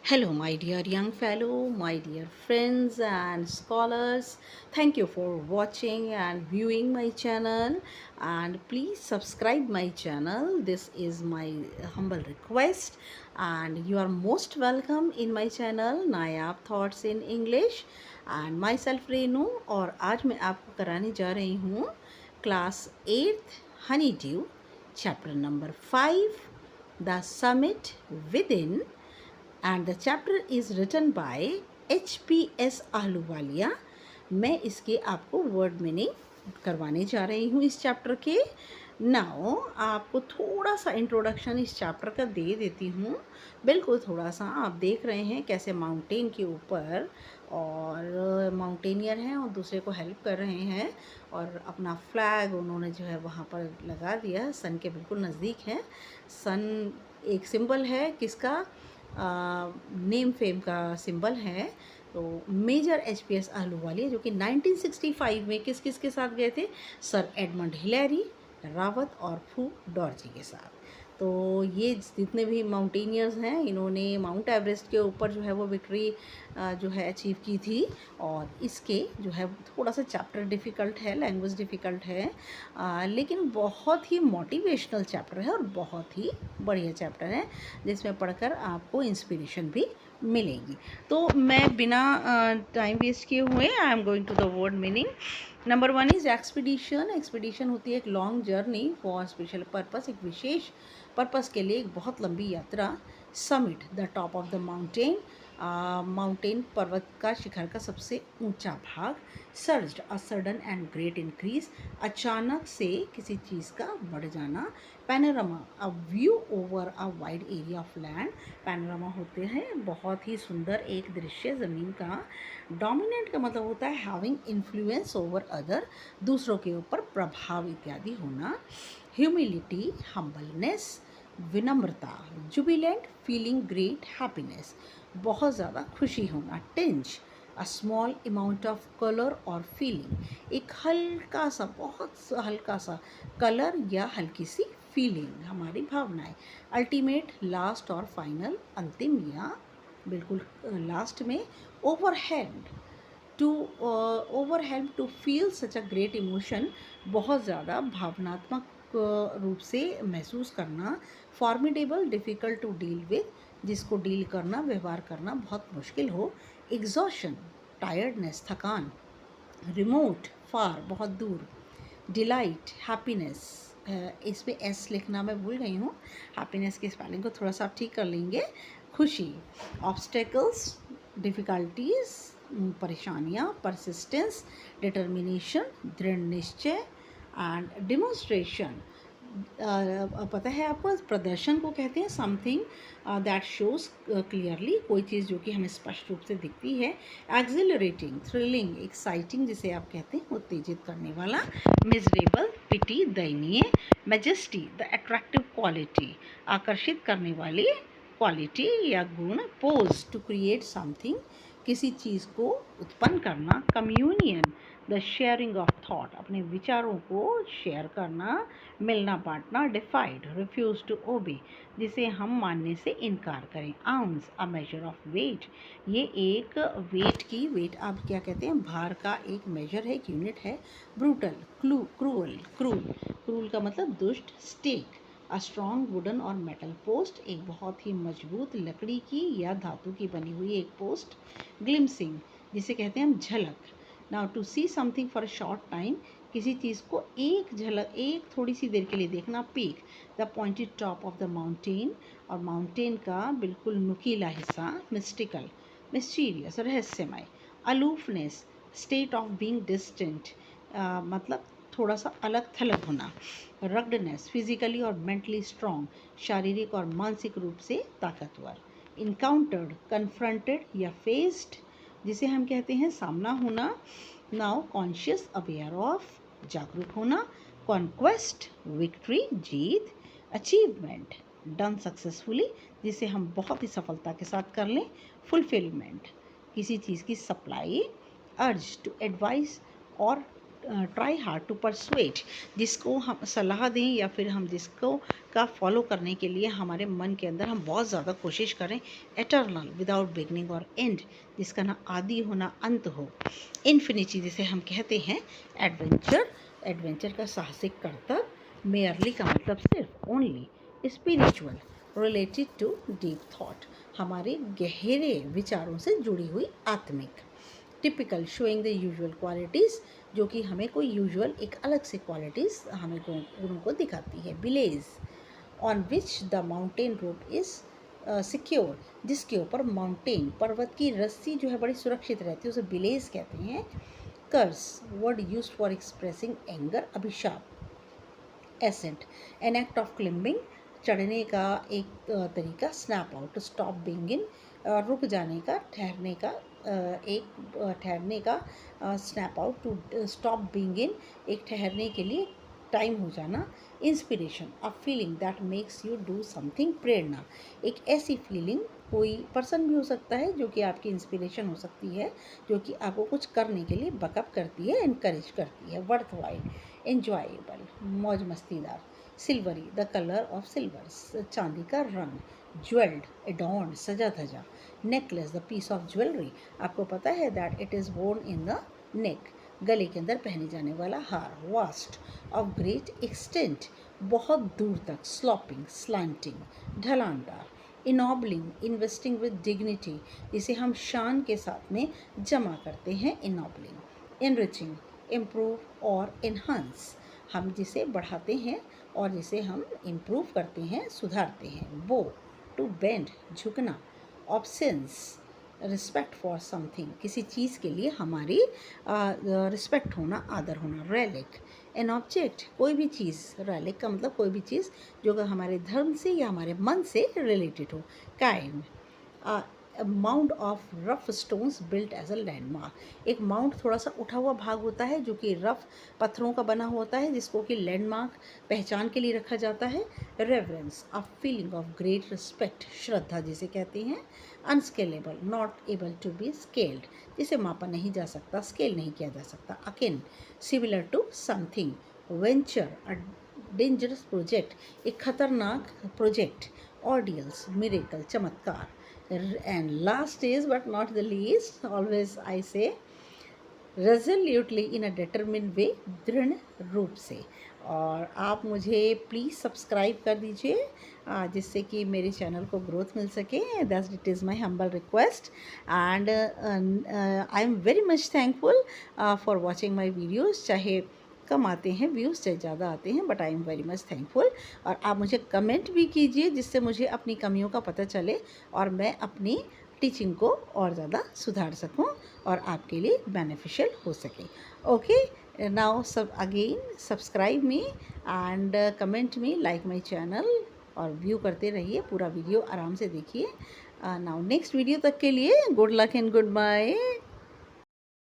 Hello, my dear young fellow, my dear friends and scholars. Thank you for watching and viewing my channel. And please subscribe my channel. This is my humble request. And you are most welcome in my channel, Nayab Thoughts in English. And myself Renu और आज मैं आपको कराने जा रही हूँ class 8th Honeydew, chapter number 5, The Summit Within, and the chapter is written by HPS Ahluwalia. मैं इसके आपको वर्ड मीनिंग करवाने जा रही हूँ इस चैप्टर के। नाउ आपको थोड़ा सा इंट्रोडक्शन इस चैप्टर का दे देती हूँ, बिल्कुल थोड़ा सा। आप देख रहे हैं कैसे माउंटेन के ऊपर और माउंटेनियर हैं और दूसरे को हेल्प कर रहे हैं और अपना फ्लैग उन्होंने जो है वहाँ पर लगा दिया। सन के बिल्कुल नज़दीक है। सन एक सिंबल है किसका? नेम फेम का सिंबल है। तो मेजर HPS आहलूवालिया जो कि 1965 में किस किस के साथ गए थे? सर एडमंड हिलेरी, रावत और फू डॉर्जी के साथ। तो ये जितने भी माउंटेनियर्स हैं इन्होंने माउंट एवरेस्ट के ऊपर जो है वो विक्ट्री जो है अचीव की थी। और इसके जो है थोड़ा सा चैप्टर डिफ़िकल्ट है, लैंग्वेज डिफ़िकल्ट है, लेकिन बहुत ही मोटिवेशनल चैप्टर है और बहुत ही बढ़िया चैप्टर है जिसमें पढ़कर आपको इंस्पिरेशन भी मिलेगी। तो मैं बिना टाइम वेस्ट किए हुए I am going to the word meaning. Number 1 is expedition. Expedition होती है एक long journey for special purpose, एक विशेष पर्पस के लिए एक बहुत लंबी यात्रा। Summit, the top of the mountain, mountain पर्वत का शिखर का सबसे ऊंचा भाग। Surged, a sudden and great increase, अचानक से किसी चीज़ का बढ़ जाना। Panorama, a view over a wide area of land. Panorama होते हैं बहुत ही सुंदर एक दृश्य ज़मीन का। डोमिनेंट का मतलब होता है हैविंग इन्फ्लुएंस ओवर अदर, दूसरों के ऊपर प्रभाव इत्यादि होना। Humility, humbleness. विनम्रता, जुबिलेंट, फीलिंग ग्रेट हैप्पीनेस, बहुत ज़्यादा खुशी होना। टेंज, a small amount of colour और फीलिंग, एक हल्का सा, बहुत हल्का सा कलर या हल्की सी फीलिंग, हमारी भावनाएं। अल्टीमेट, लास्ट और फाइनल, अंतिम या बिल्कुल लास्ट में। Overwhelmed, to overwhelm, to feel such a great emotion, बहुत ज़्यादा भावनात्मक रूप से महसूस करना। Formidable, difficult to deal with, जिसको डील करना, व्यवहार करना बहुत मुश्किल हो। एग्जॉशन, टायर्डनेस, थकान। रिमोट, फार, बहुत दूर। डिलाइट, हैप्पीनेस, इसमें एस लिखना मैं भूल गई हूँ, हैप्पीनेस की स्पेलिंग को थोड़ा सा आप ठीक कर लेंगे। खुशी। ऑब्स्टेकल्स, डिफ़िकल्टीज़, परेशानियाँ। परसिस्टेंस, डिटर्मिनेशन, दृढ़ निश्चय। एंड डिमॉन्स्ट्रेशन, पता है आपको, प्रदर्शन को कहते हैं समथिंग दैट शोज़ क्लियरली, कोई चीज़ जो कि हमें स्पष्ट रूप से दिखती है। एक्सिलरेटिंग, थ्रिलिंग, एक्साइटिंग जिसे आप कहते हैं, उत्तेजित करने वाला। मिजरेबल, पिटी, दयनीय। मैजेस्टी, द अट्रैक्टिव क्वालिटी, आकर्षित करने वाली क्वालिटी या गुण। पोज, टू क्रिएट समथिंग, किसी चीज़ को उत्पन्न करना। Communion, the sharing of thought, अपने विचारों को शेयर करना, मिलना बांटना। डिफाइड, रिफ्यूज टू ओबे, जिसे हम मानने से इनकार करें। Ounce, a measure of weight, ये एक वेट की, वेट आप क्या कहते हैं, भार का एक मेजर है, एक यूनिट है। ब्रूटल, क्रूअल, क्रूल का मतलब दुष्ट। स्टेक, अ स्ट्रॉन्ग वुडन और मेटल पोस्ट, एक बहुत ही मजबूत लकड़ी की या धातु की बनी हुई एक पोस्ट। ग्लिम्सिंग, जिसे कहते हैं हम झलक। Now to see something for a short time, किसी चीज़ को एक झलक, एक थोड़ी सी देर के लिए देखना। Peak, the pointed top of the mountain, और माउंटेन का बिल्कुल नुकीला हिस्सा। मिस्टिकल, मिस्टीरियस, रहस्यमय। Aloofness, state of being distant, मतलब थोड़ा सा अलग थलग होना। रग्डनेस, फिजिकली और मेंटली स्ट्रॉन्ग, शारीरिक और मानसिक रूप से ताकतवर। इनकाउंटर्ड, कन्फ्रंटेड या फेस्ड, जिसे हम कहते हैं सामना होना। नाउ कॉन्शियस, अवेयर ऑफ, जागरूक होना। कॉन्क्वेस्ट, विक्ट्री, जीत। अचीवमेंट, डन सक्सेसफुली, जिसे हम बहुत ही सफलता के साथ कर लें। फुलफिलमेंट, किसी चीज़ की सप्लाई। अर्ज, टू एडवाइस और ट्राई हार्ड टू परसुएट, जिसको हम सलाह दें या फिर हम जिसको का फॉलो करने के लिए हमारे मन के अंदर हम बहुत ज़्यादा कोशिश करें। एटर्नल विदाउट बिगनिंग और एंड, जिसका ना आदि हो ना अंत हो। इन्फिनिटी, जिसे हम कहते हैं एडवेंचर, एडवेंचर का साहसिक करतब। मेयरली का मतलब सिर्फ, only. Spiritual, related to deep thought, हमारे गहरे विचारों से जुड़ी हुई आत्मिक। Typical, showing the usual qualities, जो कि हमें कोई यूजुअल एक अलग से क्वालिटीज़ हमें गुणों को दिखाती है। Village, on which the mountain rope is secure, जिसके ऊपर माउंटेन पर्वत की रस्सी जो है बड़ी सुरक्षित रहती है, उसे विलेज कहते हैं। Curse, word use for expressing anger, अभिशाप। Ascent, an act of climbing, चढ़ने का एक तरीका। Snap out, stop being in, रुक जाने का, ठहरने का, ठहरने का। Snap out, to stop being in, एक ठहरने के लिए टाइम हो जाना। Inspiration, a feeling that makes you do something, प्रेरणा, एक ऐसी फीलिंग, कोई पर्सन भी हो सकता है जो कि आपकी इंस्पिरेशन हो सकती है, जो कि आपको कुछ करने के लिए बकअप करती है, इनकरेज करती है। वर्थ वाइल, एन्जॉयबल, मौज मस्तीदार। Silvery, the colour of silver, चांदी का रंग। ज्वेल्ड, एडॉर्न, सजा धजा। Necklace, the piece of jewellery, आपको पता है that it is worn in the neck, गले के अंदर पहने जाने वाला हार। वास्ट, ऑफ ग्रेट एक्सटेंट, बहुत दूर तक। स्लॉपिंग, स्लैंटिंग, ढलानदार। इनॉबलिंग, इन्वेस्टिंग विद डिग्निटी, जिसे हम शान के साथ में जमा करते हैं। Ennobling. Enriching, improve or enhance, हम जिसे बढ़ाते हैं और जिसे हम इम्प्रूव करते हैं, सुधारते हैं। बो, टू बेंड, झुकना। ऑब्सेंस, रिस्पेक्ट फॉर समथिंग, किसी चीज़ के लिए हमारी रिस्पेक्ट होना, आदर होना। रेलिक, एन ऑब्जेक्ट, कोई भी चीज़। रेलिक का मतलब कोई भी चीज़ जो कि हमारे धर्म से या हमारे मन से रिलेटेड हो। Cairn, mound of rough stones built as a landmark, एक माउंट थोड़ा सा उठा हुआ भाग होता है जो कि रफ पत्थरों का बना होता है, जिसको कि लैंडमार्क, पहचान के लिए रखा जाता है। Reverence, a feeling of great respect, श्रद्धा जिसे कहते हैं। Unscalable, not able to be scaled, जिसे मापा नहीं जा सकता, स्केल नहीं किया जा सकता। Akin, similar to something. Venture, a dangerous project, एक खतरनाक प्रोजेक्ट। ऑर्डियल्स, मिरेकल, चमत्कार। And last is but not the least, always I say, resolutely in a determined way, दृढ़ रूप से। और आप मुझे प्लीज़ सब्सक्राइब कर दीजिए, जिससे कि मेरे चैनल को ग्रोथ मिल सके। That it is my humble request, and I am very much thankful for watching my videos. चाहे कम आते हैं व्यूज़, चाहे ज़्यादा आते हैं, but I am very much thankful. और आप मुझे कमेंट भी कीजिए, जिससे मुझे अपनी कमियों का पता चले और मैं अपनी टीचिंग को और ज़्यादा सुधार सकूं और आपके लिए बेनिफिशियल हो सके। ओके, नाउ सब again subscribe me and comment me, like my channel, और व्यू करते रहिए, पूरा वीडियो आराम से देखिए। नाउ नेक्स्ट वीडियो तक के लिए good luck and good bye.